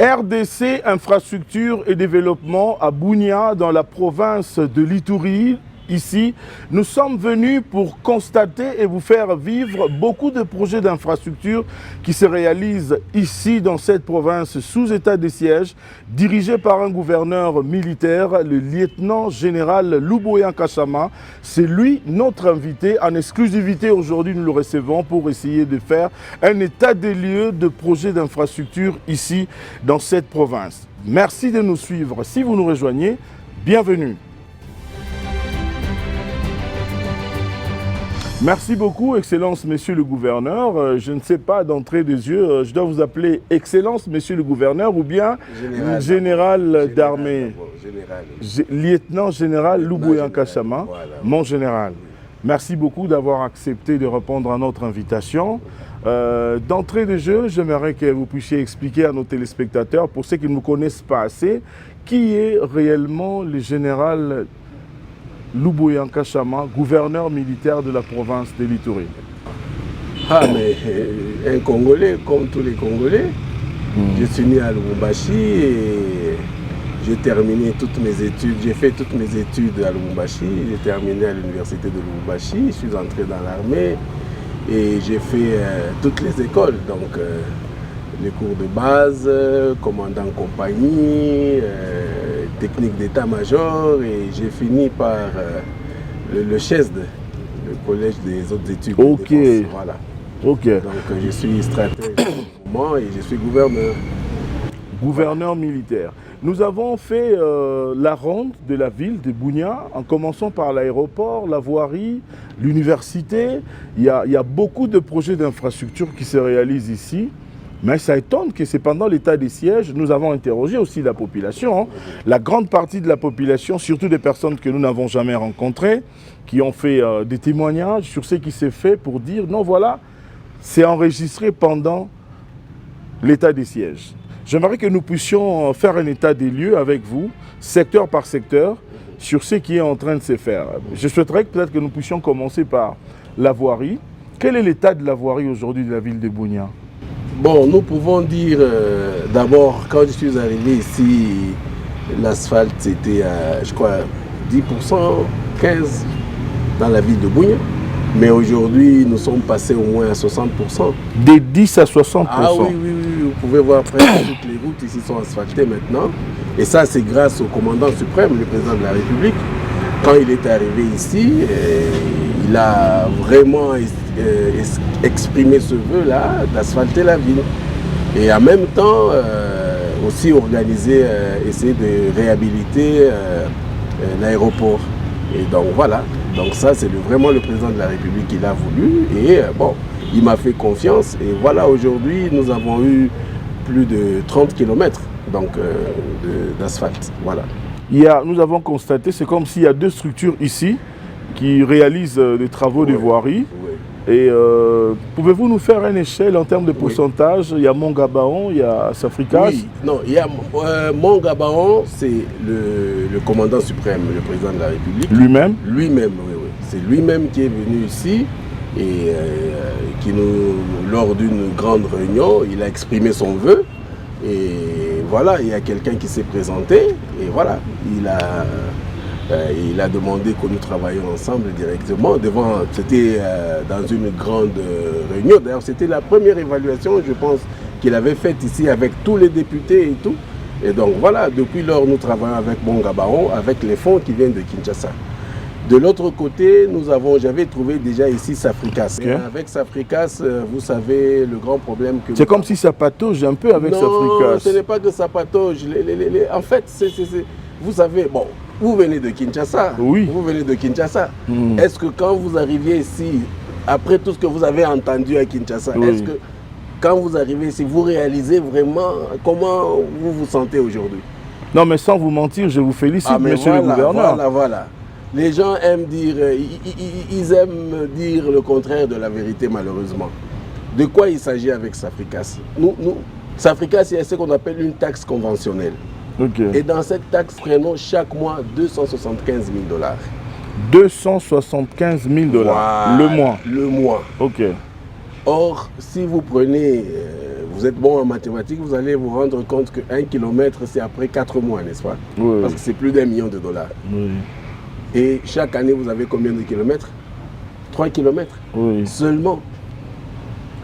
RDC Infrastructure et Développement à Bunia, dans la province de l'Ituri. Ici, nous sommes venus pour constater et vous faire vivre beaucoup de projets d'infrastructure qui se réalisent ici dans cette province sous état de siège, dirigé par un gouverneur militaire, le lieutenant-général Luboya Nkashama. C'est lui notre invité. En exclusivité aujourd'hui, nous le recevons pour essayer de faire un état des lieux de projets d'infrastructure ici dans cette province. Merci de nous suivre. Si vous nous rejoignez, bienvenue. Merci beaucoup, Excellence, Monsieur le Gouverneur. Je ne sais pas d'entrée des yeux, je dois vous appeler Excellence, Monsieur le Gouverneur, ou bien Général d'armée. Lieutenant-général Luboya Nkashama, voilà. Mon général. Merci beaucoup d'avoir accepté de répondre à notre invitation. D'entrée de jeu, j'aimerais que vous puissiez expliquer à nos téléspectateurs, pour ceux qui ne nous connaissent pas assez, qui est réellement le général Luboya Nkashama, gouverneur militaire de la province de l'Ituri. Ah, mais un Congolais comme tous les Congolais. Je suis né à Lubumbashi et j'ai terminé toutes mes études. J'ai fait toutes mes études à Lubumbashi. J'ai terminé à l'université de Lubumbashi. Je suis entré dans l'armée et j'ai fait toutes les écoles. Donc, les cours de base, commandant compagnie, technique d'état-major, et j'ai fini par le CHESD, le collège des autres études. Ok. De défense, voilà. Ok. Donc je suis stratège au moment et je suis gouverneur. Gouverneur militaire. Nous avons fait la ronde de la ville de Bunia, en commençant par l'aéroport, la voirie, l'université. Il y a beaucoup de projets d'infrastructure qui se réalisent ici. Mais ça étonne que c'est pendant l'état des sièges, nous avons interrogé aussi la population. La grande partie de la population, surtout des personnes que nous n'avons jamais rencontrées, qui ont fait des témoignages sur ce qui s'est fait pour dire non, voilà, c'est enregistré pendant l'état des sièges. J'aimerais que nous puissions faire un état des lieux avec vous, secteur par secteur, sur ce qui est en train de se faire. Je souhaiterais peut-être que nous puissions commencer par la voirie. Quel est l'état de la voirie aujourd'hui de la ville de Bunia ? Bon, nous pouvons dire d'abord, quand je suis arrivé ici, l'asphalte c'était à, je crois, 10%, 15% dans la ville de Bunia. Mais aujourd'hui, nous sommes passés au moins à 60%. Des 10 à 60%. Ah oui, vous pouvez voir presque toutes les routes ici sont asphaltées maintenant. Et ça, c'est grâce au commandant suprême, le président de la République. Quand il est arrivé ici, il a vraiment exprimé ce vœu-là d'asphalter la ville. Et en même temps, aussi organiser, essayer de réhabiliter l'aéroport. Et donc voilà, donc ça c'est vraiment le président de la République qui l'a voulu. Et bon, il m'a fait confiance. Et voilà, aujourd'hui, nous avons eu plus de 30 km d'asphalte. Voilà. Nous avons constaté, c'est comme s'il y a deux structures ici qui réalisent des travaux de voirie. Oui. Et pouvez-vous nous faire une échelle en termes de pourcentage? Il y a Mont-Gabaon, il y a Safricas. Oui, non, il y a Mont-Gabaon, c'est le commandant suprême, le président de la République. Lui-même? Lui-même, oui. C'est lui-même qui est venu ici et qui lors d'une grande réunion, il a exprimé son vœu. Et voilà, il y a quelqu'un qui s'est présenté et voilà, il a demandé que nous travaillions ensemble directement devant, c'était dans une grande réunion. D'ailleurs, c'était la première évaluation, je pense, qu'il avait faite ici avec tous les députés et tout. Et donc voilà, depuis lors, nous travaillons avec Mont-Gabaon, avec les fonds qui viennent de Kinshasa. De l'autre côté, j'avais trouvé déjà ici Safricas. Okay. Avec Safricas, vous savez, le grand problème que... C'est comme si ça patauge un peu avec Safricas. Non, ce n'est pas que ça patauge. En fait, vous savez, bon, vous venez de Kinshasa. Oui. Vous venez de Kinshasa. Est-ce que quand vous arriviez ici, après tout ce que vous avez entendu à Kinshasa, est-ce que quand vous arrivez ici, vous réalisez vraiment comment vous vous sentez aujourd'hui? Non, mais sans vous mentir, je vous félicite, monsieur le gouverneur. Voilà. Les gens aiment dire, ils aiment dire le contraire de la vérité, malheureusement. De quoi il s'agit avec Safricas? Safricas, c'est ce qu'on appelle une taxe conventionnelle. Okay. Et dans cette taxe, prenons chaque mois 275 000 $. 275 000 $. Voilà, le mois. Ok. Or, si vous prenez, vous êtes bon en mathématiques, vous allez vous rendre compte que 1 kilomètre, c'est après 4 mois, n'est-ce pas? Oui. Parce que c'est plus d'1 million de dollars. Oui. Et chaque année, vous avez combien de kilomètres? 3 kilomètres Oui. seulement.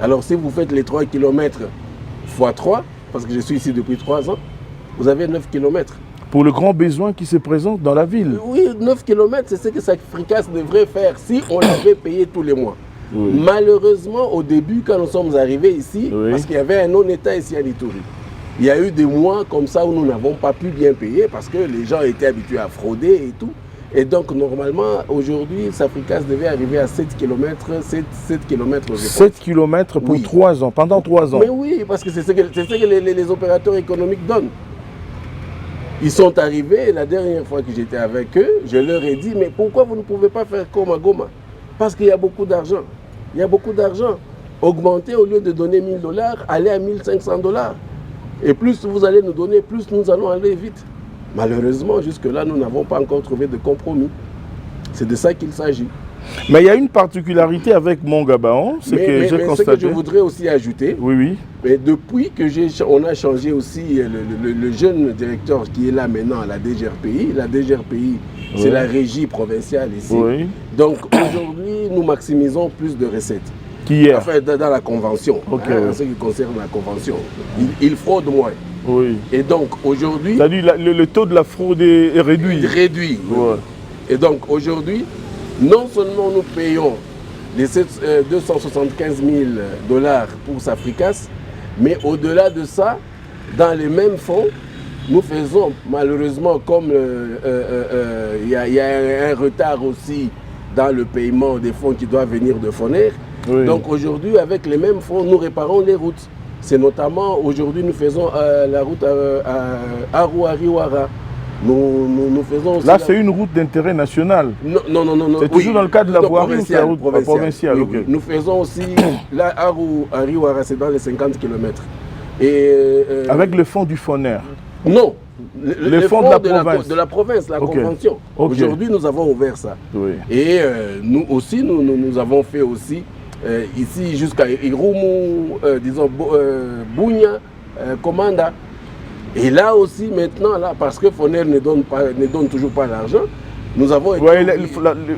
Alors si vous faites les 3 kilomètres x 3, parce que je suis ici depuis 3 ans, vous avez 9 kilomètres. Pour le grand besoin qui se présente dans la ville. Oui, 9 kilomètres, c'est ce que Safricas devrait faire si on l'avait payé tous les mois. Oui. Malheureusement, au début, quand nous sommes arrivés ici, Oui. parce qu'il y avait un non-État ici à Ituri, il y a eu des mois comme ça où nous n'avons pas pu bien payer parce que les gens étaient habitués à frauder et tout. Et donc, normalement, aujourd'hui, Safricas devait arriver à 7 km, 7 km. 7 km pour Oui. 3 ans, pendant 3 ans. Mais oui, parce que c'est ce que les opérateurs économiques donnent. Ils sont arrivés, la dernière fois que j'étais avec eux, je leur ai dit, mais pourquoi vous ne pouvez pas faire comme à Goma? Parce qu'il y a beaucoup d'argent. Il y a beaucoup d'argent. Augmenter, au lieu de donner 1000 $, aller à 1500 $. Et plus vous allez nous donner, plus nous allons aller vite. Malheureusement, jusque-là, nous n'avons pas encore trouvé de compromis. C'est de ça qu'il s'agit. Mais il y a une particularité avec Mongabaon, c'est que j'ai constaté. Ce que je voudrais aussi ajouter, oui, oui. mais depuis que on a changé aussi le jeune directeur qui est là maintenant à la DGRPI, oui. C'est la régie provinciale ici. Oui. Donc aujourd'hui, nous maximisons plus de recettes. Qu'hier. Enfin, dans la convention, Okay, en ce qui concerne la convention. Il fraude moins. Oui. Et donc aujourd'hui... C'est-à-dire le taux de la fraude est réduit. Réduit. Ouais. Et donc aujourd'hui, non seulement nous payons les 275 000 $ pour Safricas, mais au-delà de ça, dans les mêmes fonds, nous faisons malheureusement, comme il y a un retard aussi dans le paiement des fonds qui doivent venir de Foner. Oui. Donc aujourd'hui, avec les mêmes fonds, nous réparons les routes. C'est notamment, aujourd'hui, nous faisons la route à Aru-Ariwara. Nous faisons aussi... Là, c'est une route d'intérêt national. Non. C'est toujours dans le cadre de la voirie ou c'est la route provinciale. Oui, okay. Oui. Nous faisons aussi, là, Aru-Ariwara, c'est dans les 50 km. Et, avec le fonds du Foner? Non. Les fonds de la province, la convention. Okay. Aujourd'hui, nous avons ouvert ça. Oui. Et nous aussi, nous avons fait aussi, ici jusqu'à Irumu, disons, Bunia, Komanda. Et là aussi, maintenant, là, parce que Foner ne donne toujours pas l'argent, nous avons... Ouais,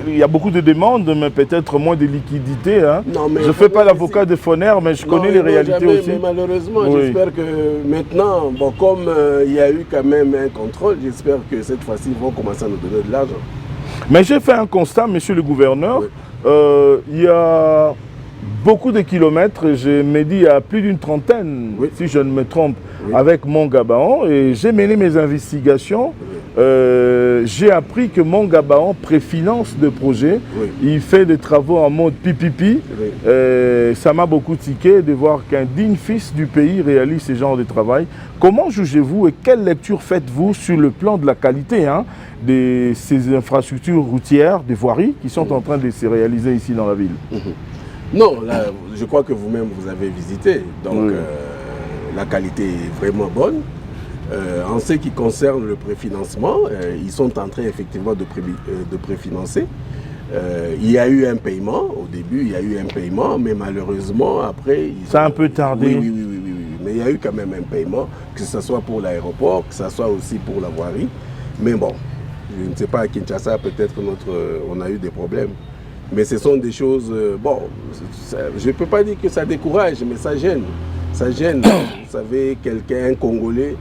il y a beaucoup de demandes, mais peut-être moins de liquidités. Hein. Je ne fais pas l'avocat de Foner, mais je connais les réalités aussi. Mais malheureusement, oui. J'espère que maintenant, bon, comme il y a eu quand même un contrôle, j'espère que cette fois-ci, ils vont commencer à nous donner de l'argent. Mais j'ai fait un constat, monsieur le gouverneur. Oui. Il y a beaucoup de kilomètres, je me dis il y a plus d'une trentaine, oui. Si je ne me trompe, oui. Avec Mongabaon, et j'ai mené mes investigations. J'ai appris que Mongabaon préfinance des projets, oui. Il fait des travaux en mode pipipi. Oui. Ça m'a beaucoup tiqué de voir qu'un digne fils du pays réalise ce genre de travail. Comment jugez-vous et quelle lecture faites-vous sur le plan de la qualité de ces infrastructures routières, des voiries qui sont en train de se réaliser ici dans la ville? Non, là, je crois que vous-même vous avez visité, donc la qualité est vraiment bonne. En ce qui concerne le préfinancement, ils sont en train effectivement de préfinancer. Il y a eu un paiement, au début il y a eu un paiement, mais malheureusement après... Ça a un peu tardé. Oui, mais il y a eu quand même un paiement, que ce soit pour l'aéroport, que ce soit aussi pour la voirie. Mais bon, je ne sais pas, à Kinshasa peut-être on a eu des problèmes. Mais ce sont des choses, bon, je ne peux pas dire que ça décourage, mais ça gêne. Ça gêne. Vous savez, un Congolais,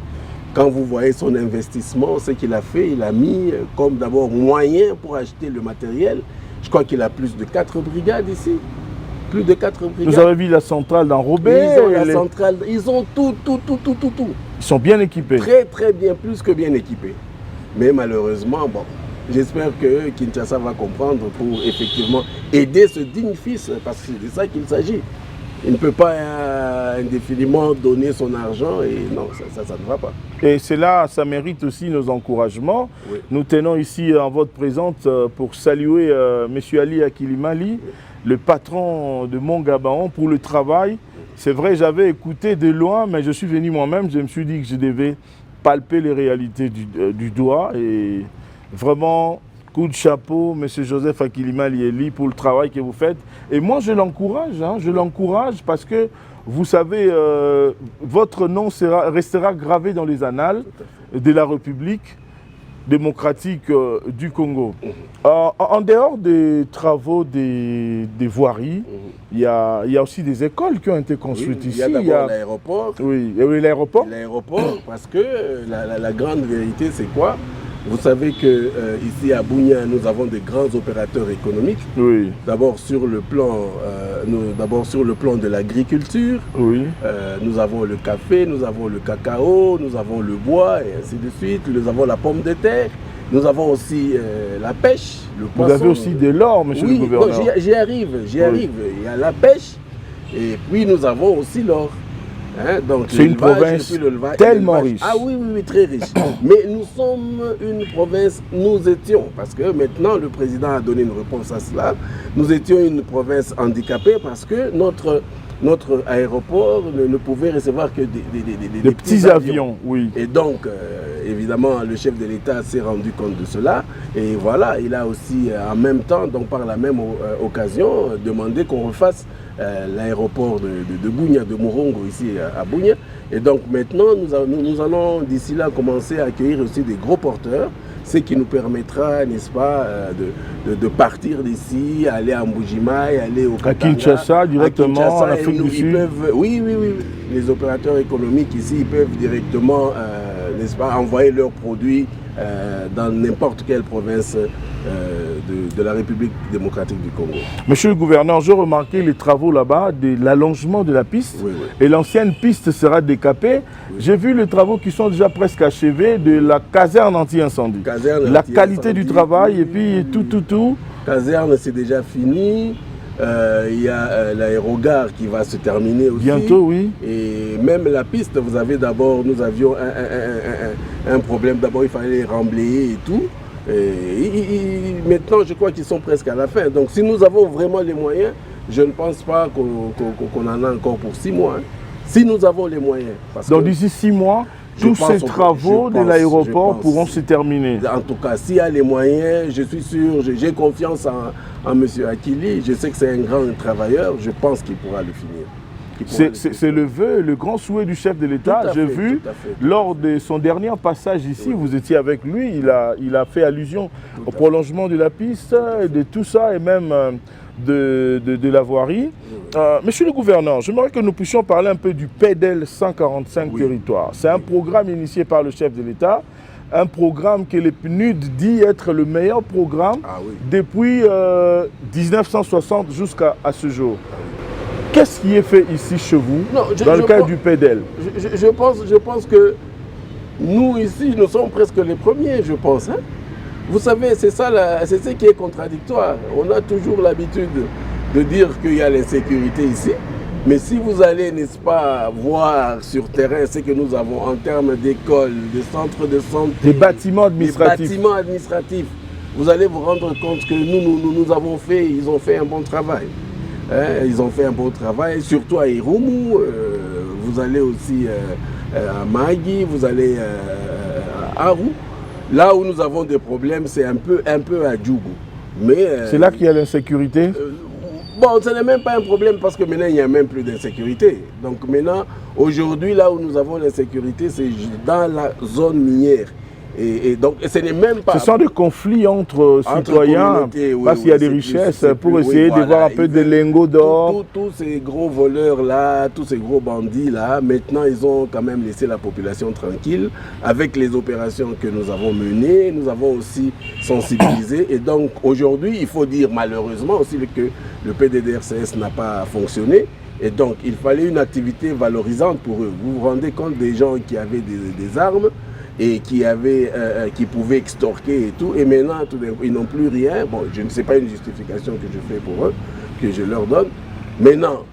quand vous voyez son investissement, ce qu'il a fait, il a mis comme d'abord moyen pour acheter le matériel. Je crois qu'il a plus de 4 brigades ici. Plus de 4 brigades. Vous avez vu la centrale d'Enrobé? Ils ont la centrale, ils ont tout. Ils sont bien équipés. Très bien, plus que bien équipés. Mais malheureusement, bon... J'espère que Kinshasa va comprendre pour effectivement aider ce digne fils, parce que c'est de ça qu'il s'agit. Il ne peut pas indéfiniment donner son argent et non, ça ne va pas. Et cela, ça mérite aussi nos encouragements. Oui. Nous tenons ici en votre présence pour saluer M. Ali Akilimali, oui. Le patron de Mongabaon, pour le travail. C'est vrai, j'avais écouté de loin, mais je suis venu moi-même, je me suis dit que je devais palper les réalités du doigt et... Vraiment, Coup de chapeau, M. Joseph Akilima Lieli, pour le travail que vous faites. Et moi, je l'encourage, hein, parce que, vous savez, votre nom restera gravé dans les annales de la République démocratique du Congo. En dehors des travaux des voiries, il y a aussi des écoles qui ont été construites ici. Il y a d'abord l'aéroport. Oui, l'aéroport. L'aéroport, parce que la grande vérité, c'est quoi? Vous savez qu'ici à Bunia, nous avons des grands opérateurs économiques. Oui. D'abord sur le plan de l'agriculture. Oui. Nous avons le café, nous avons le cacao, nous avons le bois et ainsi de suite. Nous avons la pomme de terre. Nous avons aussi la pêche, le poisson. Vous avez aussi de l'or, monsieur le gouverneur. J'y arrive. Il y a la pêche et puis nous avons aussi l'or. Hein, c'est une province tellement riche. Ah oui, très riche. Mais nous sommes une province, nous étions, parce que maintenant le président a donné une réponse à cela, nous étions une province handicapée parce que notre aéroport ne pouvait recevoir que des petits avions. Oui. Et donc, évidemment, le chef de l'État s'est rendu compte de cela. Et voilà, il a aussi, en même temps, donc par la même occasion, demandé qu'on refasse l'aéroport de Bunia, de Morongo, ici à Bunia. Et donc maintenant, nous allons d'ici là commencer à accueillir aussi des gros porteurs, ce qui nous permettra, n'est-ce pas, de partir d'ici, aller à Mbujimai, aller au Katanga, à Kinshasa, directement, en Afrique du Sud. Oui. Les opérateurs économiques ici, ils peuvent directement, n'est-ce pas, envoyer leurs produits dans n'importe quelle province de la République démocratique du Congo. Monsieur le gouverneur, je remarquais les travaux là-bas de l'allongement de la piste. Oui. Et l'ancienne piste sera décapée. Oui. J'ai vu les travaux qui sont déjà presque achevés de la caserne anti-incendie. La qualité du travail et puis tout. Caserne, c'est déjà fini. Il y a l'aérogare qui va se terminer aussi. Bientôt, oui. Et même la piste, vous avez d'abord, nous avions un problème. D'abord, il fallait remblayer et tout. Et maintenant, je crois qu'ils sont presque à la fin. Donc, si nous avons vraiment les moyens, je ne pense pas qu'on en a encore pour 6 mois. Hein. Si nous avons les moyens. Donc, d'ici 6 mois, tous ces travaux de l'aéroport pourront se terminer. En tout cas, s'il y a les moyens, je suis sûr, j'ai confiance en M. Akili. Je sais que c'est un grand travailleur. Je pense qu'il pourra le finir. C'est le vœu, le grand souhait du chef de l'État. J'ai vu, lors de son dernier passage ici, vous étiez avec lui, il a fait allusion au prolongement de la piste, de tout ça, et même de la voirie. Monsieur le gouverneur, j'aimerais que nous puissions parler un peu du PEDEL 145 territoires. C'est un programme initié par le chef de l'État, un programme que le PNUD dit être le meilleur programme depuis 1960 jusqu'à ce jour. Qu'est-ce qui est fait ici chez vous, dans le cadre du PEDEL? Je pense que nous, ici, nous sommes presque les premiers, je pense. Hein? Vous savez, c'est ce qui est contradictoire. On a toujours l'habitude de dire qu'il y a l'insécurité ici. Mais si vous allez, n'est-ce pas, voir sur terrain ce que nous avons en termes d'écoles, de centres de santé, des bâtiments administratifs, vous allez vous rendre compte que nous avons fait, ils ont fait un bon travail. Hein, ils ont fait un bon travail, surtout à Irumu, vous allez aussi à Magui, vous allez à Aru. Là où nous avons des problèmes, c'est un peu à Djougou. C'est là qu'il y a l'insécurité? Bon, ce n'est même pas un problème parce que maintenant, il n'y a même plus d'insécurité. Donc maintenant, aujourd'hui, là où nous avons l'insécurité, c'est dans la zone minière. Et donc, ce n'est même pas... Ce sont des conflits entre citoyens, parce qu'il y a des richesses pour essayer de voir un peu des lingots d'or. Tous ces gros voleurs-là, tous ces gros bandits-là, maintenant, ils ont quand même laissé la population tranquille. Avec les opérations que nous avons menées, nous avons aussi sensibilisé. Et donc, aujourd'hui, il faut dire malheureusement aussi que le PDDRCS n'a pas fonctionné. Et donc, il fallait une activité valorisante pour eux. Vous vous rendez compte des gens qui avaient des armes et qui pouvaient extorquer et tout, et maintenant ils n'ont plus rien. Bon, je ne sais pas une justification que je fais pour eux, que je leur donne. Maintenant,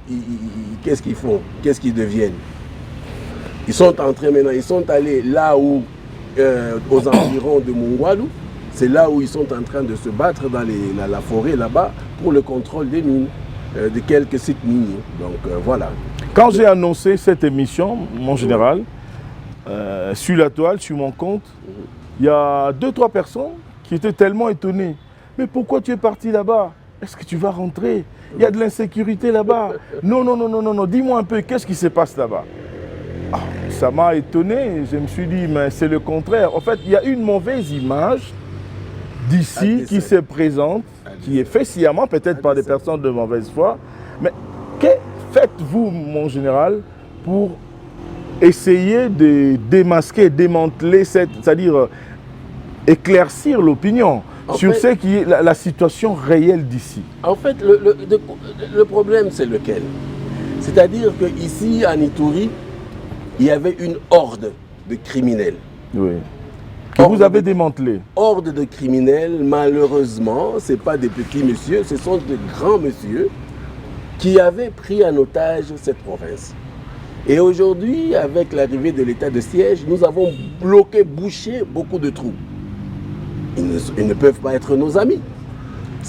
qu'est-ce qu'ils font? Qu'est-ce qu'ils deviennent? Ils sont entrés maintenant, ils sont allés là où, aux environs de Mungwalu, c'est là où ils sont en train de se battre dans la forêt là-bas pour le contrôle des mines, de quelques sites miniers. Donc voilà. Quand j'ai annoncé cette émission, mon général, sur la toile, sur mon compte, il y a 2-3 personnes qui étaient tellement étonnés. Mais pourquoi tu es parti là-bas? Est-ce que tu vas rentrer? Il y a de l'insécurité là-bas. Non, non, non, non, non, non. Dis-moi un peu, qu'est-ce qui se passe là-bas? Ah, ça m'a étonné. Je me suis dit, mais c'est le contraire. En fait, il y a une mauvaise image d'ici qui se présente, qui est faite sciemment, peut-être par des personnes de mauvaise foi. Mais que faites-vous, mon général, pour essayer de démasquer, démanteler c'est-à-dire éclaircir l'opinion sur ce qui est la situation réelle d'ici? En fait, le problème, c'est lequel? C'est-à-dire qu'ici, à Ituri, il y avait une horde de criminels. Oui. Que vous avez démantelé. Horde de criminels, malheureusement, ce n'est pas des petits messieurs, ce sont de grands messieurs qui avaient pris en otage cette province. Et aujourd'hui, avec l'arrivée de l'état de siège, nous avons bloqué, bouché beaucoup de trous. Ils ne peuvent pas être nos amis.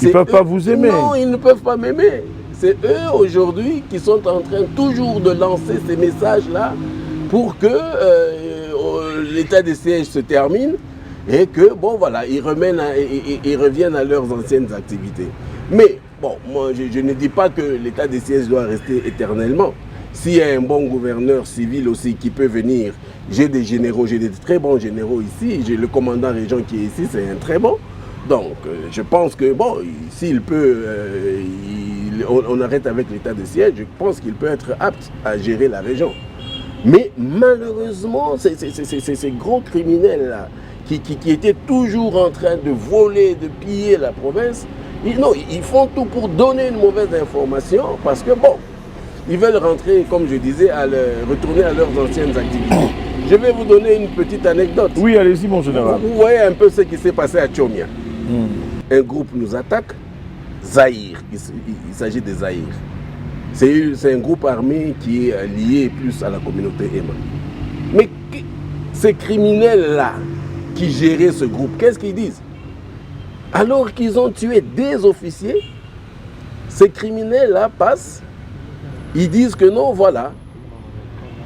Ils ne peuvent pas vous aimer. Non, ils ne peuvent pas m'aimer. C'est eux aujourd'hui qui sont en train toujours de lancer ces messages-là pour que l'état de siège se termine et que, bon voilà, ils reviennent à leurs anciennes activités. Mais, bon, moi je ne dis pas que l'état de siège doit rester éternellement. S'il y a un bon gouverneur civil aussi qui peut venir, j'ai des généraux, j'ai des très bons généraux ici, j'ai le commandant régent qui est ici, c'est un très bon. Donc, je pense que, bon, s'il peut, on arrête avec l'état de siège, je pense qu'il peut être apte à gérer la région. Mais malheureusement, ces gros criminels-là, qui étaient toujours en train de voler, de piller la province, ils font tout pour donner une mauvaise information parce que, bon, ils veulent rentrer, comme je disais, retourner à leurs anciennes activités. Je vais vous donner une petite anecdote. Oui, allez-y, mon général. Vous voyez un peu ce qui s'est passé à Tchomia. Un groupe nous attaque, Zaïre, il s'agit de Zaïre. C'est un groupe armé qui est lié plus à la communauté Emma. Mais ces criminels-là qui géraient ce groupe, qu'est-ce qu'ils disent? Alors qu'ils ont tué des officiers, ces criminels-là passent. Ils disent que non, voilà,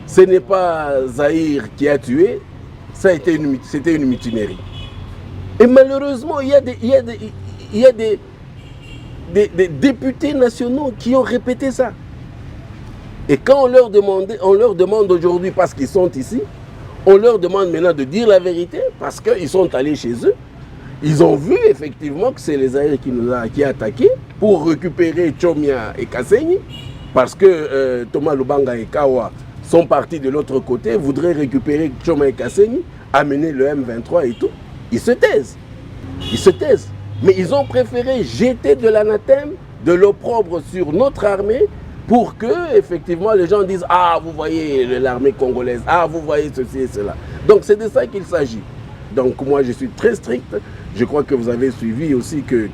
ce n'est pas Zaïre qui a tué, c'était une mutinerie. Et malheureusement, il y a des députés nationaux qui ont répété ça. Et quand on leur demande aujourd'hui, parce qu'ils sont ici, on leur demande maintenant de dire la vérité, parce qu'ils sont allés chez eux. Ils ont vu effectivement que c'est les Zaïre qui a attaqué pour récupérer Tchomia et Kasenyi. Parce que Thomas Lubanga et Kawa sont partis de l'autre côté, voudraient récupérer Tchoma et Kasenyi, amener le M23 et tout. Ils se taisent. Ils se taisent. Mais ils ont préféré jeter de l'anathème, de l'opprobre sur notre armée pour que, effectivement, les gens disent « Ah, vous voyez l'armée congolaise, ah, vous voyez ceci et cela ». Donc, c'est de ça qu'il s'agit. Donc, moi, je suis très strict. Je crois que vous avez suivi aussi que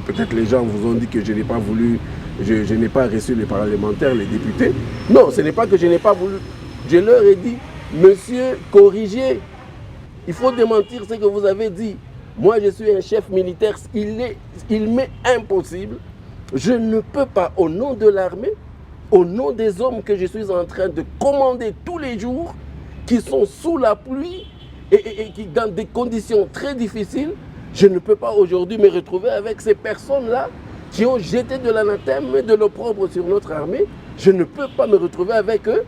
peut-être les gens vous ont dit que je n'ai pas voulu... Je n'ai pas reçu les parlementaires, les députés. Non, ce n'est pas que je n'ai pas voulu. Je leur ai dit, monsieur, corrigez. Il faut démentir ce que vous avez dit. Moi, je suis un chef militaire. Il m'est impossible. Je ne peux pas, au nom de l'armée, au nom des hommes que je suis en train de commander tous les jours, qui sont sous la pluie et qui dans des conditions très difficiles, je ne peux pas aujourd'hui me retrouver avec ces personnes-là qui ont jeté de l'anathème et de l'opprobre sur notre armée. Je ne peux pas me retrouver avec eux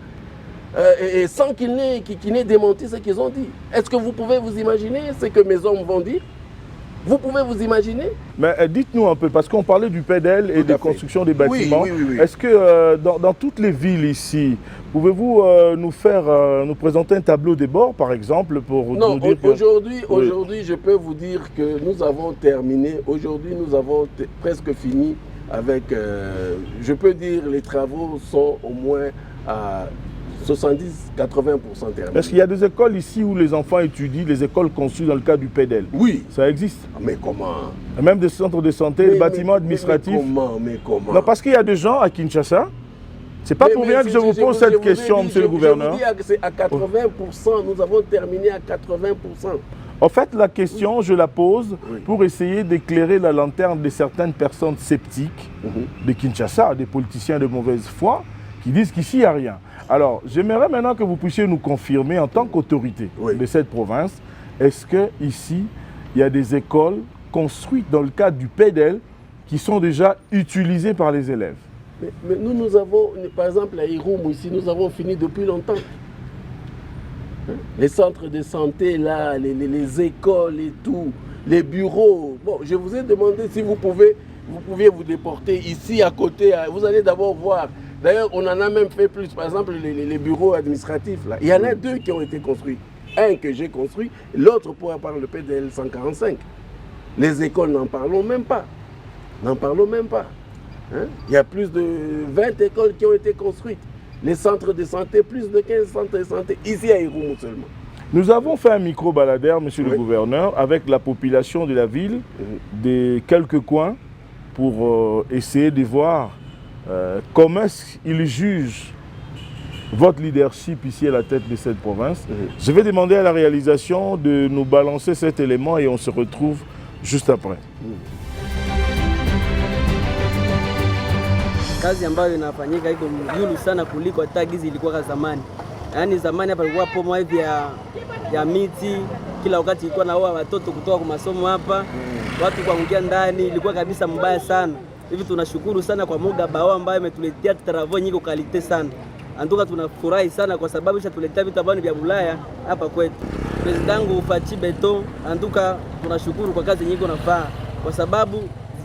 et sans qu'ils n'aient démenti ce qu'ils ont dit. Est-ce que vous pouvez vous imaginer ce que mes hommes vont dire? Vous pouvez vous imaginer? Mais dites-nous un peu, parce qu'on parlait du PEDEL et de construction des bâtiments. Oui. Est-ce que dans toutes les villes ici, pouvez-vous nous présenter un tableau des bords, par exemple, pour nous dire aujourd'hui, je peux vous dire que nous avons terminé. Aujourd'hui, nous avons presque fini avec... je peux dire les travaux sont au moins à 70-80% terminés. Est-ce qu'il y a des écoles ici où les enfants étudient, les écoles conçues dans le cadre du PEDEL? Oui. Ça existe? Mais comment? Même des centres de santé, des bâtiments administratifs? Mais comment? Non, parce qu'il y a des gens à Kinshasa. C'est pas pour rien que je vous pose cette question, monsieur le gouverneur. Je vous dis que c'est à 80%, nous avons terminé à 80%. En fait, la question, je la pose pour essayer d'éclairer la lanterne de certaines personnes sceptiques de Kinshasa, des politiciens de mauvaise foi, qui disent qu'ici, il n'y a rien. Alors, j'aimerais maintenant que vous puissiez nous confirmer en tant qu'autorité de cette province, est-ce qu'ici, il y a des écoles construites dans le cadre du PEDEL qui sont déjà utilisées par les élèves. Mais nous avons, par exemple, à Iroum, ici, nous avons fini depuis longtemps. Les centres de santé, là, les écoles et tout, les bureaux. Bon, je vous ai demandé si vous pouviez vous déporter ici à côté. Vous allez d'abord voir. D'ailleurs, on en a même fait plus. Par exemple, les bureaux administratifs, là. Il y en a 2 qui ont été construits. Un que j'ai construit, l'autre par le PDL 145. Les écoles, n'en parlons même pas. N'en parlons même pas. Hein? Il y a plus de 20 écoles qui ont été construites. Les centres de santé, plus de 15 centres de santé, ici à Iroum seulement. Nous avons fait un micro-baladère, monsieur le gouverneur, avec la population de la ville, de quelques coins, pour essayer de voir comment ils jugent votre leadership ici à la tête de cette province. Je vais demander à la réalisation de nous balancer cet élément et on se retrouve juste après. Kazi ambayo inafanyika iko mzuri sana kuliko hata gizi ilikuwa zamani. Yaani zamani hapa ilikuwa pomo hivi ya miti, kila wakati ilikuwa naoa watoto kutoka kwa masomo hapa. Watu kuangukia ndani, ilikuwa kabisa mbaya sana. Hivi tunashukuru sana kwa Mugabao ambaye ametuletea travaux nyingi kalite sana. Anduka tunafurahi sana kwa sababu ishatuletea vitu ambavyo vya Ulaya hapa kwetu. Presidangu Fachi Beto, anduka tunashukuru kwa kazi nyingi unafaa kwa sababu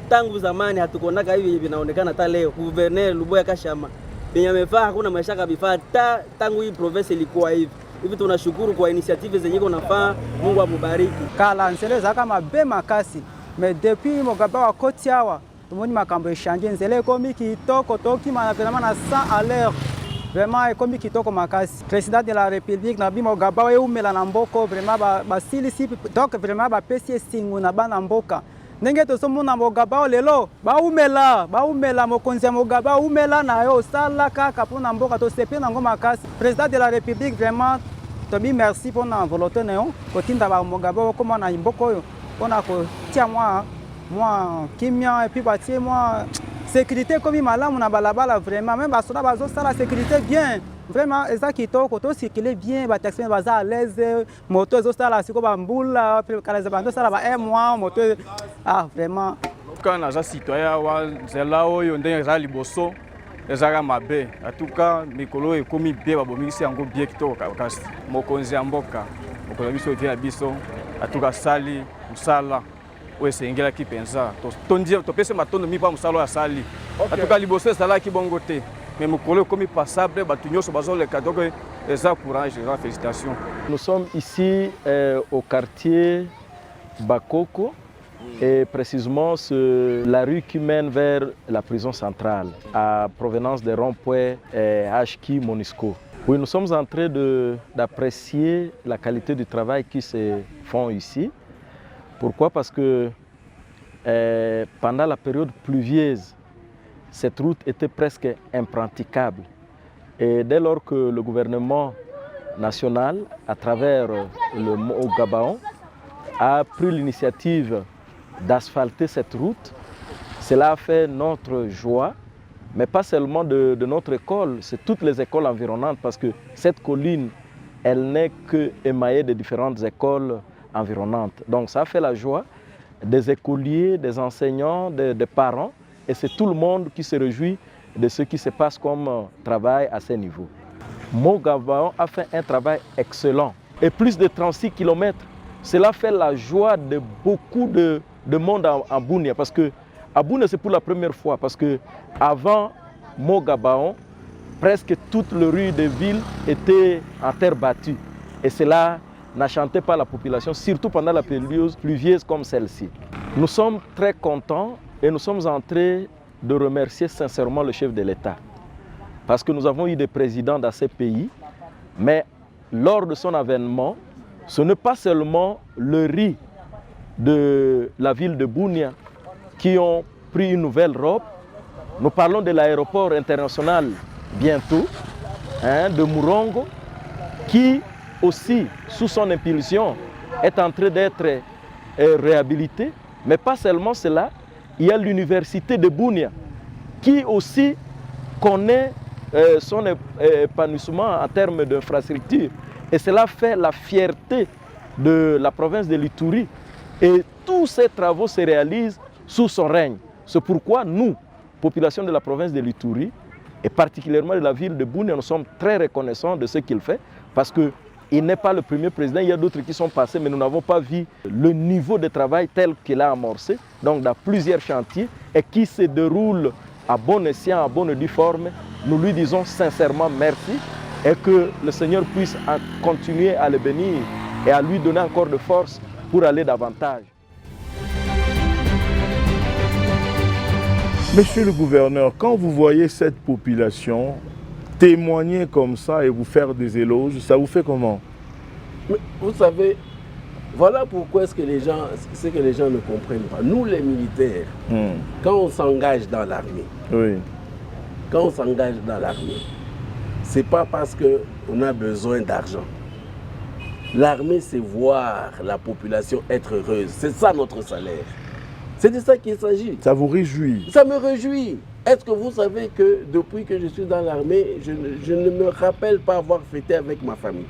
tangu zamani hatukonaka hivi vinaonekana hata leo. Gouverneur Luboya Kashama penye amefaa hakuna maisha kabisa tangu hii province ilikuwa hivi. Hivi tunashukuru kwa initiative zenye unafaa. Mungu amubariki. Kala nseleza kama be makasi. Mais depuis Mugabao koti awa tumoni makambo echange nzele komi kitoko toki mana vraiment na 100 à l'heure. Vraiment komi kitoko makasi. Président de la République na bimo Mugabao eumela na mboko vraiment basili si donc vraiment ba pesi singu na bana mboka. Ndenge tosomona Mugabao lelo baumela mokonzi ya Mugabao umela na yo sala kaka pona mboka to sepe na ngoma makasi. Président de la République vraiment tobi merci pour na volonté na yo kotinda ba Mugabao koma na mboko yo pona ko tia moi kimia et puis batie moi sécurité comme malamu na balabala vraiment même basoda bazo sala sécurité bien. Vraiment, ça qui est auto circuler bien, les taxis sont à l'aise, les motos sont à l'aise, les moto, ah vraiment. Quand on a citoyen, c'est là où on a les bossos, les aramabe. En tout cas, Mikolo est commis bien, c'est un gros bien qui toque. Mokonzi Amboka, Mokonzi vient à Bisso, en tout cas Sali, Musala, où c'est un gars qui pense. Tu peux se mettre mi pas Musala à Sali. En tout cas, les bossos c'est là qui bon côté. Mais mon collègue comme passable, le cadeau courage, félicitations. Nous sommes ici au quartier Bakoko et précisément sur la rue qui mène vers la prison centrale à provenance des ronds-points HK Monisco. Oui, nous sommes en train d'apprécier la qualité du travail qui se font ici. Pourquoi? Parce que pendant la période pluvieuse, cette route était presque impraticable. Et dès lors que le gouvernement national, à travers le Mugabao, a pris l'initiative d'asphalter cette route, cela a fait notre joie, mais pas seulement de notre école, c'est toutes les écoles environnantes, parce que cette colline, elle n'est que émaillée de différentes écoles environnantes. Donc ça a fait la joie des écoliers, des enseignants, des parents, et c'est tout le monde qui se réjouit de ce qui se passe comme travail à ce niveau. Mugabao a fait un travail excellent. Et plus de 36 km, cela fait la joie de beaucoup de monde à Bunia. Parce que à Bunia, c'est pour la première fois. Parce qu'avant Mugabao, presque toutes les rues de ville étaient en terre battue. Et cela n'enchantait pas la population, surtout pendant la période pluvieuse comme celle-ci. Nous sommes très contents. Et nous sommes en train de remercier sincèrement le chef de l'État. Parce que nous avons eu des présidents dans ces pays, mais lors de son avènement, ce n'est pas seulement le riz de la ville de Bunia qui ont pris une nouvelle robe. Nous parlons de l'aéroport international bientôt, de Murongo, qui aussi, sous son impulsion, est en train d'être réhabilité. Mais pas seulement cela, il y a l'université de Bunia qui aussi connaît son épanouissement en termes d'infrastructures. Et cela fait la fierté de la province de l'Ituri Et tous ces travaux se réalisent sous son règne. C'est pourquoi nous, population de la province de l'Ituri, et particulièrement de la ville de Bunia, nous sommes très reconnaissants de ce qu'il fait, parce qu'il n'est pas le premier président, il y a d'autres qui sont passés, mais nous n'avons pas vu le niveau de travail tel qu'il a amorcé, donc dans plusieurs chantiers, et qui se déroule à bon escient, à bonne et due forme. Nous lui disons sincèrement merci, et que le Seigneur puisse continuer à le bénir et à lui donner encore de force pour aller davantage. Monsieur le gouverneur, quand vous voyez cette population témoigner comme ça et vous faire des éloges, ça vous fait comment? Mais vous savez, voilà pourquoi ce que les gens ne comprennent pas. Nous, les militaires, quand on s'engage dans l'armée, quand on s'engage dans l'armée, ce n'est pas parce qu'on a besoin d'argent. L'armée, c'est voir la population être heureuse. C'est ça notre salaire. C'est de ça qu'il s'agit. Ça vous réjouit? Ça me réjouit. Est-ce que vous savez que depuis que je suis dans l'armée, je ne me rappelle pas avoir fêté avec ma famille?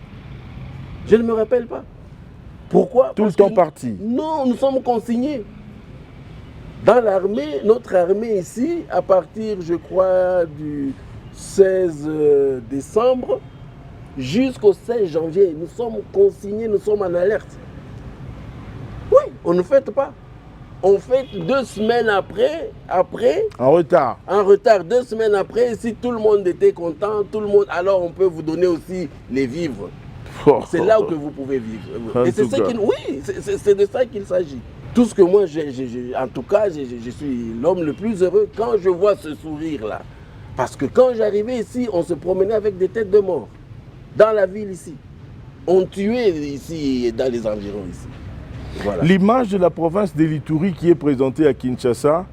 Je ne me rappelle pas. Pourquoi? Tout le temps parti? Non, nous sommes consignés. Dans l'armée, notre armée ici, à partir, je crois, du 16 décembre jusqu'au 16 janvier, nous sommes consignés, nous sommes en alerte. Oui, on ne fête pas. On fête 2 semaines après. En retard. En retard, 2 semaines après, si tout le monde était content, alors on peut vous donner aussi les vivres. C'est là où que vous pouvez vivre. Et c'est c'est de ça qu'il s'agit. Tout ce que moi, en tout cas, je suis l'homme le plus heureux quand je vois ce sourire-là. Parce que quand j'arrivais ici, on se promenait avec des têtes de mort. Dans la ville ici. On tuait ici, dans les environs ici. Voilà. L'image de la province de l'Ituri qui est présentée à Kinshasa,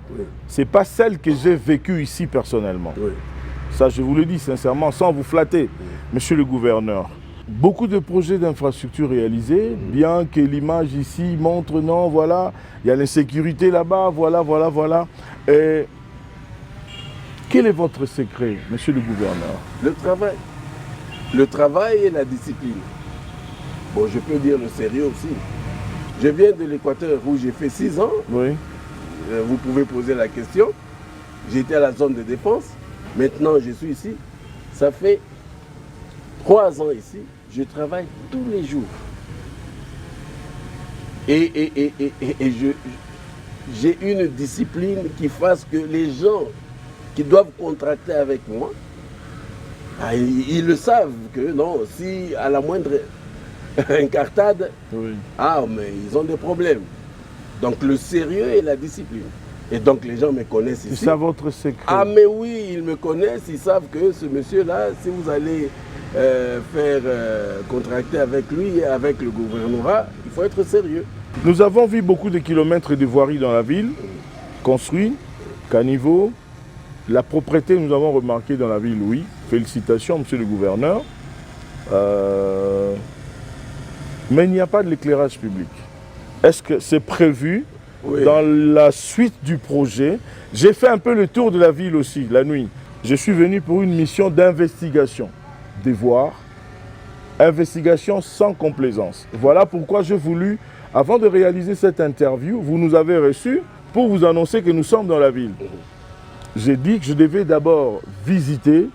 ce n'est pas celle que j'ai vécue ici personnellement. Ça, je vous le dis sincèrement, sans vous flatter, monsieur le gouverneur. Beaucoup de projets d'infrastructures réalisés, bien que l'image ici montre, non, voilà, il y a l'insécurité là-bas, voilà. Et quel est votre secret, monsieur le gouverneur? Le travail. Le travail et la discipline. Bon, je peux dire le sérieux aussi. Je viens de l'Équateur où j'ai fait 6 ans. Oui. Vous pouvez poser la question. J'étais à la zone de défense. Maintenant, je suis ici. Ça fait 3 ans ici. Je travaille tous les jours. Et j'ai une discipline qui fasse que les gens qui doivent contracter avec moi, ils le savent que non, si à la moindre incartade, mais ils ont des problèmes. Donc le sérieux et la discipline. Et donc les gens me connaissent ici. C'est ça votre secret? Ah mais oui, ils me connaissent, ils savent que ce monsieur-là, si vous allez faire contracter avec lui et avec le gouvernorat, il faut être sérieux. Nous avons vu beaucoup de kilomètres de voiries dans la ville, construits, caniveaux. La propreté, nous avons remarqué dans la ville, oui. Félicitations, monsieur le gouverneur. Mais il n'y a pas de l'éclairage public. Est-ce que c'est prévu dans la suite du projet? J'ai fait un peu le tour de la ville aussi, la nuit. Je suis venu pour une mission d'investigation, devoir, investigation sans complaisance. Voilà pourquoi j'ai voulu, avant de réaliser cette interview, vous nous avez reçus pour vous annoncer que nous sommes dans la ville. J'ai dit que je devais d'abord visiter,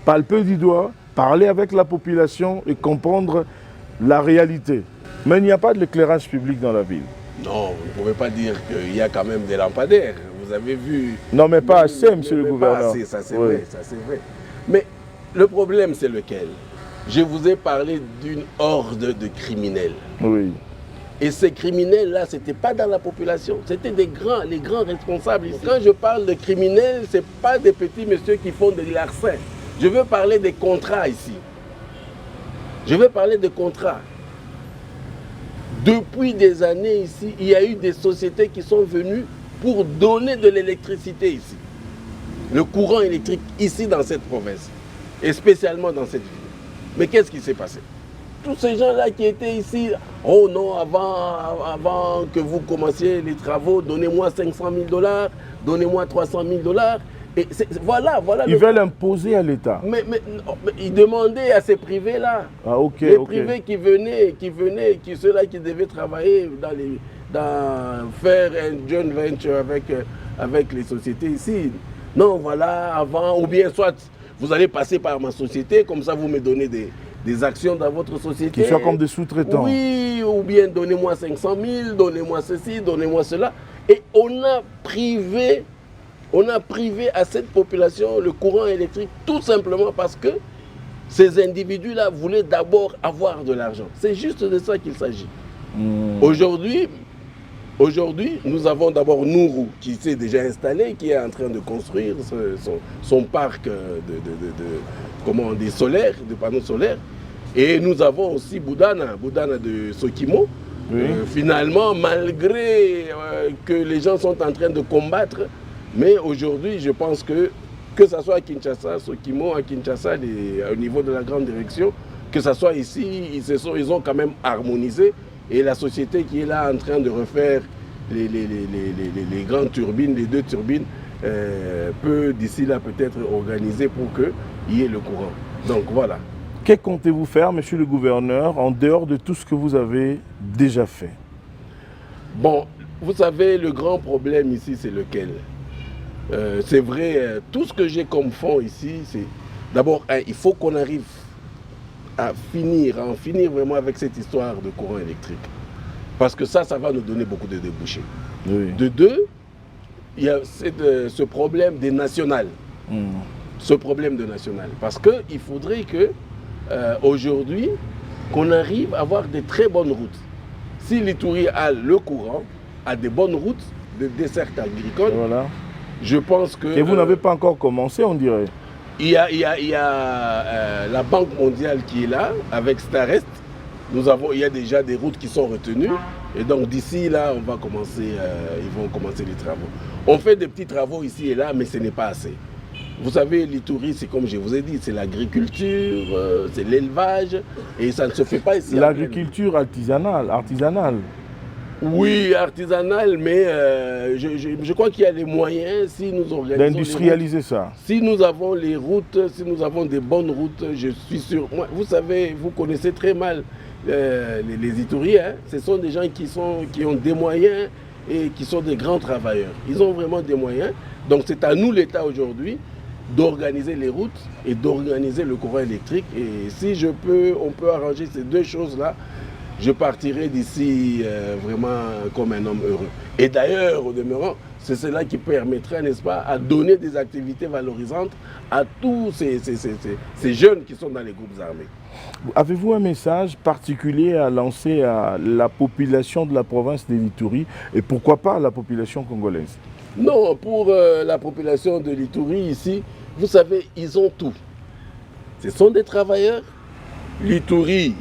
palper du doigt, parler avec la population et comprendre la réalité. Mais il n'y a pas de l'éclairage public dans la ville. Non, vous ne pouvez pas dire qu'il y a quand même des lampadaires. Vous avez vu... Non, mais pas assez, monsieur le gouverneur. Pas assez, ça c'est vrai, ça c'est vrai. Mais le problème, c'est lequel? Je vous ai parlé d'une horde de criminels. Oui. Et ces criminels-là, ce n'était pas dans la population, c'était les grands responsables. Quand je parle de criminels, ce n'est pas des petits messieurs qui font de l'arsen. Je veux parler des contrats ici. Je veux parler des contrats. Depuis des années ici, il y a eu des sociétés qui sont venues pour donner de l'électricité ici. Le courant électrique ici dans cette province. Et spécialement dans cette ville. Mais qu'est-ce qui s'est passé? Tous ces gens-là qui étaient ici, oh non, avant que vous commenciez les travaux, donnez-moi 500 000 $, donnez-moi 300 000 $. Et voilà. Ils veulent imposer à l'État. Mais ils demandaient à ces privés-là. Ah, ok. Les privés qui venaient, ceux-là qui devaient travailler dans faire un joint venture avec les sociétés ici. Non, voilà, avant, ou bien soit vous allez passer par ma société, comme ça vous me donnez des actions dans votre société. Qui soient comme des sous-traitants. Oui, ou bien donnez-moi 500 000, donnez-moi ceci, donnez-moi cela. Et on a privé à cette population le courant électrique tout simplement parce que ces individus-là voulaient d'abord avoir de l'argent. C'est juste de ça qu'il s'agit. Aujourd'hui, nous avons d'abord Nourou qui s'est déjà installé, qui est en train de construire son parc solaires, de panneaux solaires. Et nous avons aussi Boudana de Sokimo. Oui. Finalement, malgré que les gens sont en train de combattre, mais aujourd'hui, je pense que ce soit à Kinshasa, Sokimo, à Kinshasa, au niveau de la grande direction, que ce soit ici, ils ont quand même harmonisé. Et la société qui est là en train de refaire les grandes turbines, les 2 turbines, peut d'ici là peut-être organiser pour qu'il y ait le courant. Donc voilà. Que comptez-vous faire, monsieur le gouverneur, en dehors de tout ce que vous avez déjà fait? Bon, vous savez, le grand problème ici, c'est lequel? C'est vrai, tout ce que j'ai comme fonds ici, c'est d'abord, il faut qu'on arrive à en finir vraiment avec cette histoire de courant électrique. Parce que ça va nous donner beaucoup de débouchés. Oui. De 2, il y a ce problème des nationales. Ce problème de nationales. Parce qu'il faudrait que aujourd'hui, qu'on arrive à avoir des très bonnes routes. Si l'Ituri a le courant, a des bonnes routes de dessert agricole, voilà. Je pense que... Et vous n'avez pas encore commencé, on dirait. Il y a la Banque mondiale qui est là, avec Starest. Il y a déjà des routes qui sont retenues. Et donc d'ici là, ils vont commencer les travaux. On fait des petits travaux ici et là, mais ce n'est pas assez. Vous savez, l'Ituri, c'est comme je vous ai dit, c'est l'agriculture, c'est l'élevage, et ça ne se fait pas ici. L'agriculture artisanale. Oui, artisanale, mais je crois qu'il y a les moyens, si nous organisons d'industrialiser ça. Si nous avons les routes, si nous avons des bonnes routes, je suis sûr. Moi, vous savez, vous connaissez très mal les Ituriens, hein, ce sont des gens qui ont des moyens et qui sont des grands travailleurs. Ils ont vraiment des moyens. Donc c'est à nous, l'État, aujourd'hui, d'organiser les routes et d'organiser le courant électrique. Et si on peut arranger ces 2 choses-là, je partirai d'ici vraiment comme un homme heureux. Et d'ailleurs, au demeurant, c'est cela qui permettrait, n'est-ce pas, à donner des activités valorisantes à tous ces jeunes qui sont dans les groupes armés. Avez-vous un message particulier à lancer à la population de la province de l'Ituri et pourquoi pas à la population congolaise? Non, pour la population de l'Ituri ici, vous savez, ils ont tout. Ce sont des travailleurs. L'Ituri,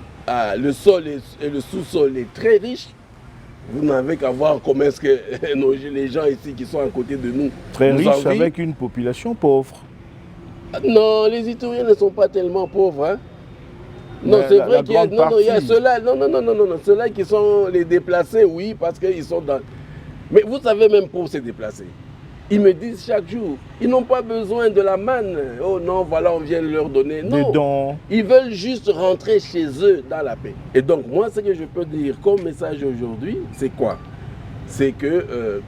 le sol et le sous-sol est très riche. Vous n'avez qu'à voir comment est-ce que les gens ici qui sont à côté de nous... Très riches avec une population pauvre. Non, les Ituriens ne sont pas tellement pauvres. Hein. Non, c'est vrai qu'il y a... Non, il y a ceux-là. Non. Ceux-là qui sont les déplacés, oui, parce qu'ils sont dans... Mais vous savez, même pour se déplacer, ils me disent chaque jour, ils n'ont pas besoin de la manne. Oh non, voilà, on vient leur donner. Non, ils veulent juste rentrer chez eux dans la paix. Et donc, moi, ce que je peux dire comme message aujourd'hui, c'est quoi? C'est que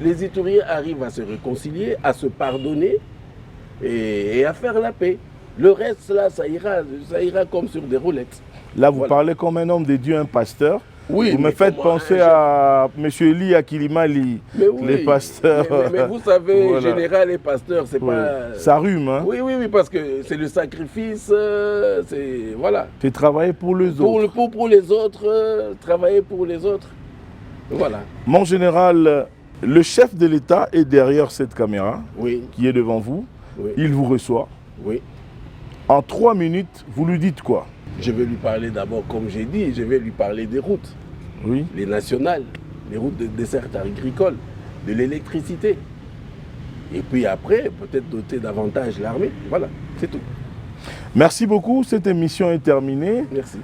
les Ituriens arrivent à se réconcilier, à se pardonner et à faire la paix. Le reste, là, ça ira comme sur des roulettes. Là, vous parlez comme un homme de Dieu, un pasteur. Oui, vous me faites penser à M. Eli Akilimali, les pasteurs. Mais vous savez, voilà. Général et pasteur, c'est pas... Ça rhume, hein? Oui, parce que c'est le sacrifice, c'est... Voilà. C'est travailler pour les autres. Pour les autres, travailler pour les autres. Voilà. Mon général, le chef de l'État est derrière cette caméra, qui est devant vous. Oui. Il vous reçoit. Oui. En 3 minutes, vous lui dites quoi? Je vais lui parler d'abord, comme j'ai dit, je vais lui parler des routes. Oui. Les nationales, les routes de dessert agricole, de l'électricité. Et puis après, peut-être doter davantage l'armée. Voilà, c'est tout. Merci beaucoup, cette émission est terminée. Merci.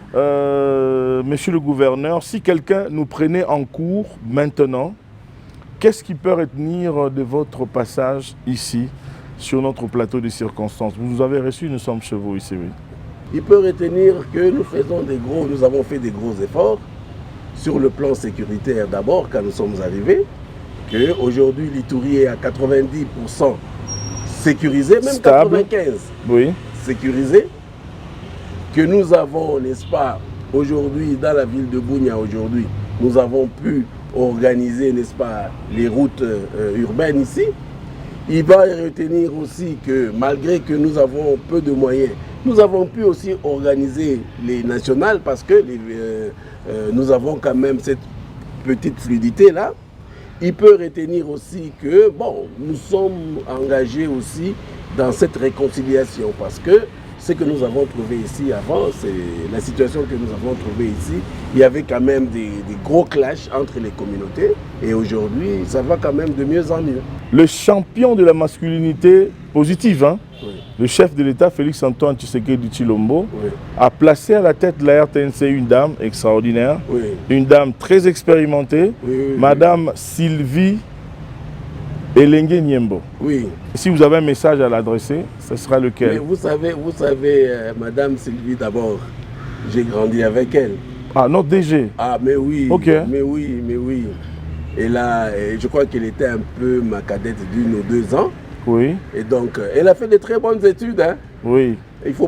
Monsieur le gouverneur, si quelqu'un nous prenait en cours maintenant, qu'est-ce qui peut retenir de votre passage ici, sur notre plateau de circonstances? Vous nous avez reçus, nous sommes chez vous ici, oui. Il peut retenir que nous avons fait des gros efforts sur le plan sécuritaire d'abord, quand nous sommes arrivés, qu'aujourd'hui l'Ituri est à 90% sécurisé, même Stable. 95% Oui. sécurisé, que nous avons, n'est-ce pas, aujourd'hui, dans la ville de Bunia, aujourd'hui, nous avons pu organiser, n'est-ce pas, les routes urbaines ici. Il va retenir aussi que malgré que nous avons peu de moyens, nous avons pu aussi organiser les nationales parce que nous avons quand même cette petite fluidité-là. Il peut retenir aussi que, bon, nous sommes engagés aussi dans cette réconciliation parce que ce que nous avons trouvé ici avant, c'est la situation que nous avons trouvée ici. Il y avait quand même des gros clashs entre les communautés et aujourd'hui, ça va quand même de mieux en mieux. Le champion de la masculinité positive, hein, Oui. le chef de l'État, Félix-Antoine Tshisekedi Tshilombo, Oui. a placé à la tête de la RTNC une dame extraordinaire, Oui. une dame très expérimentée, Oui, oui, Madame Sylvie Elengue Niembo. Oui. Si vous avez un message à l'adresser, ce sera Mais lequel? vous savez, Madame Sylvie, d'abord, j'ai grandi avec elle. Ah, notre DG. Ah, mais oui, Ok. mais oui, mais oui. Et là, je crois qu'elle était un peu ma cadette d'1 ou 2 ans. Oui, Et donc, elle a fait de très bonnes études. Hein. oui. Il ne faut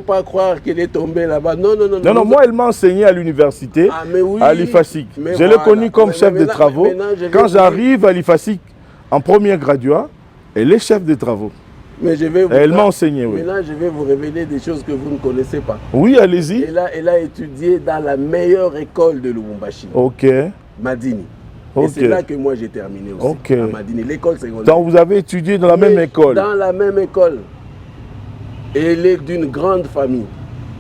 pas croire qu'elle est tombée là-bas. Non, non, non. Non, non, moi, elle m'a enseigné à l'université, Ah, mais oui. à l'IFASIC. Mais Je l'ai voilà. connue comme Mais chef de maintenant- travaux. maintenant, je vais Quand vous j'arrive à l'IFASIC en premier graduat, elle est chef de travaux. Mais je vais vous Elle m'a enseigné, oui. Maintenant, je vais vous révéler des choses que vous ne connaissez pas. Oui, allez-y. Elle a étudié dans la meilleure école de Lubumbashi, Ok. Madini. Et Ok. c'est là que moi j'ai terminé aussi, Ok. à Madini, l'école secondaire. Donc vous avez étudié dans la même Mais école. Dans la même école. Et elle est d'une grande famille.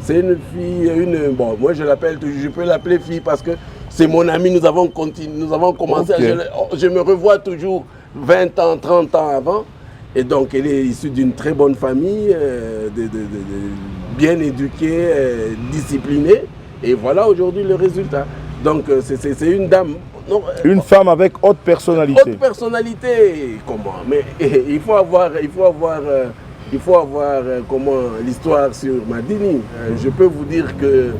C'est une fille, bon, moi je l'appelle, je peux l'appeler fille parce que c'est mon ami, nous avons commencé, Ok. je me revois toujours 20 ans, 30 ans avant. Et donc elle est issue d'une très bonne famille, bien éduquée, disciplinée. Et voilà aujourd'hui le résultat. Donc c'est une dame... Non, Une femme avec haute personnalité. haute personnalité, comment? Mais il faut avoir comment l'histoire sur Madini. Je peux vous dire que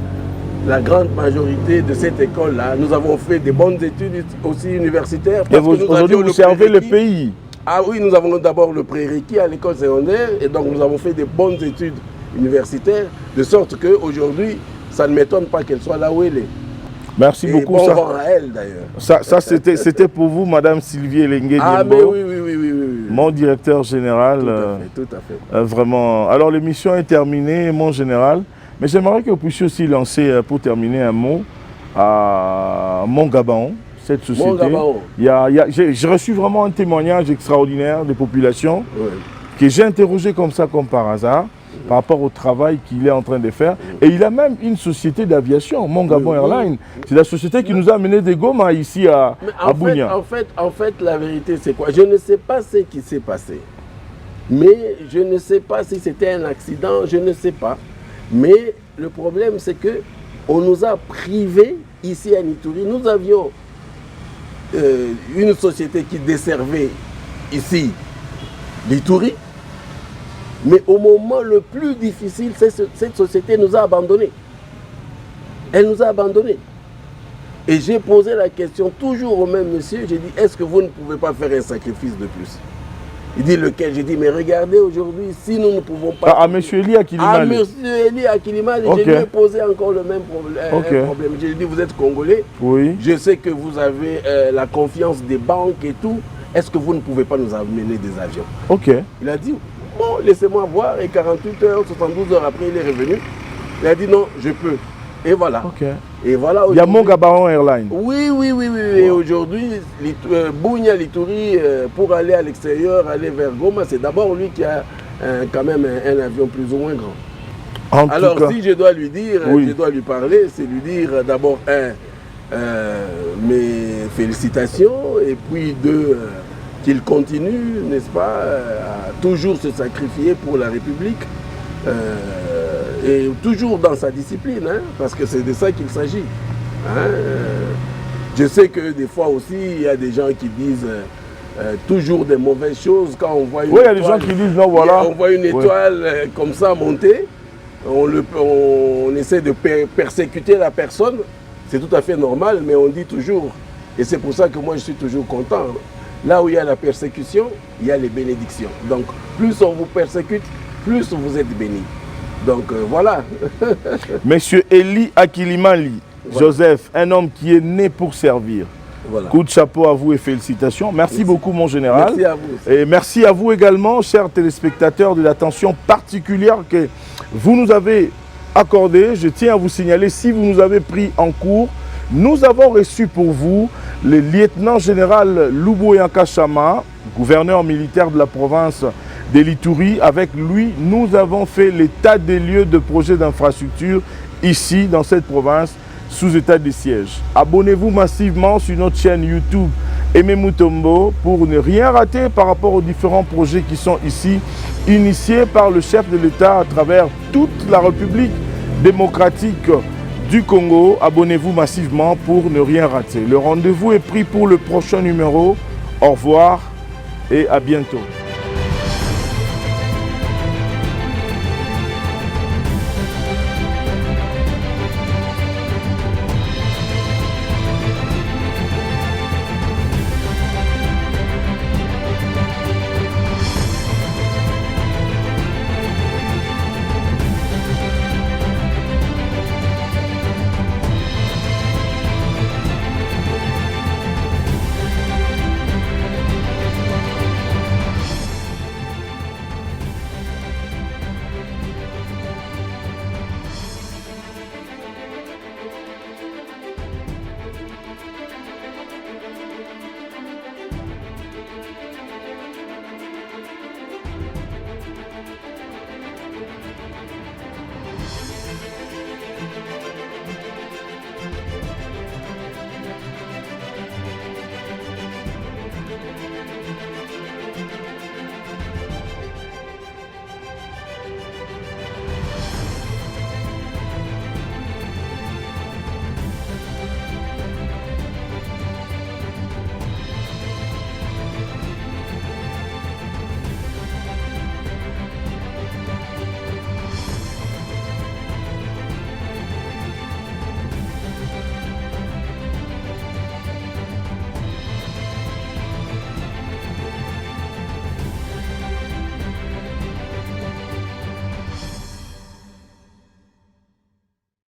la grande majorité de cette école-là, nous avons fait des bonnes études aussi universitaires. Et aujourd'hui, vous servez le pays. Ah oui, nous avons d'abord le prérequis à l'école secondaire et donc nous avons fait des bonnes études universitaires, de sorte qu'aujourd'hui, ça ne m'étonne pas qu'elle soit là où elle est. Merci Et beaucoup. bon Ça, vent à elle d'ailleurs. ça c'était pour vous, Madame Sylvie Elengue Ah Niembo, mais oui, oui, oui, oui, oui. mon directeur général. Tout à fait. Vraiment. Alors l'émission est terminée, mon général. Mais j'aimerais que vous puissiez aussi lancer, pour terminer, un mot à Mont-Gabaon, cette société. Mont-Gabaon. J'ai reçu vraiment un témoignage extraordinaire des populations Ouais. que j'ai interrogé comme ça, comme par hasard, par rapport au travail qu'il est en train de faire. Et il a même une société d'aviation, Mont-Gabon Airlines. C'est la société qui nous a amené des Goma ici à Bunia. En fait, la vérité, c'est quoi? Je ne sais pas ce qui s'est passé. Mais je ne sais pas si c'était un accident, je ne sais pas. Mais le problème, c'est que on nous a privés ici à Ituri. Nous avions une société qui desservait ici l'Ituri. Mais au moment le plus difficile, cette société nous a abandonnés. Elle nous a abandonnés. Et j'ai posé la question toujours au même monsieur, j'ai dit, est-ce que vous ne pouvez pas faire un sacrifice de plus? Il dit lequel? J'ai dit, mais regardez aujourd'hui, si nous ne pouvons pas... À M. Eli Akilimali. À M. Eli Akilimali, Ok. je lui ai posé encore le même problème. Je lui ai dit, vous êtes Congolais, Oui. je sais que vous avez la confiance des banques et tout, est-ce que vous ne pouvez pas nous amener des avions? Ok. Il a dit, bon, laissez-moi voir, et 48 heures, 72 heures après, il est revenu. Il a dit, non, je peux. Et voilà. Ok. Et voilà. Il y a Mont-Gabaon Airlines. Oui. Et aujourd'hui, Bunia Lituri, pour aller à l'extérieur, aller vers Goma, c'est d'abord lui qui a quand même un avion plus ou moins grand. En Alors, tout cas, si je dois lui dire, oui. je dois lui parler, c'est lui dire d'abord, mes félicitations, et puis deux, qu'il continue, n'est-ce pas, à toujours se sacrifier pour la République. Et toujours dans sa discipline, hein, parce que c'est de ça qu'il s'agit. Hein. Je sais que des fois aussi, il y a des gens qui disent toujours des mauvaises choses quand on voit une oui, il y a des étoile, gens qui disent non, voilà. on voit une étoile comme ça monter, on essaie de persécuter la personne, C'est tout à fait normal, mais on dit toujours, et c'est pour ça que moi je suis toujours content, là où il y a la persécution, il y a les bénédictions. Donc plus on vous persécute, plus vous êtes bénis. Donc voilà. Monsieur Eli Akilimali, Voilà. Joseph, un homme qui est né pour servir. Voilà. Coup de chapeau à vous et félicitations. Merci beaucoup, mon général. Merci à vous. Et merci à vous également, chers téléspectateurs, de l'attention particulière que vous nous avez accordée. Je tiens à vous signaler, si vous nous avez pris en cours, nous avons reçu pour vous le lieutenant général Louboyanka Chama, gouverneur militaire de la province de l'Ituri. Avec lui, nous avons fait l'état des lieux de projets d'infrastructure ici, dans cette province, sous état de siège. Abonnez-vous massivement sur notre chaîne YouTube Aimé Mutombo pour ne rien rater par rapport aux différents projets qui sont ici, initiés par le chef de l'État à travers toute la République démocratique du Congo. Abonnez-vous massivement pour ne rien rater. Le rendez-vous est pris pour le prochain numéro. Au revoir et à bientôt.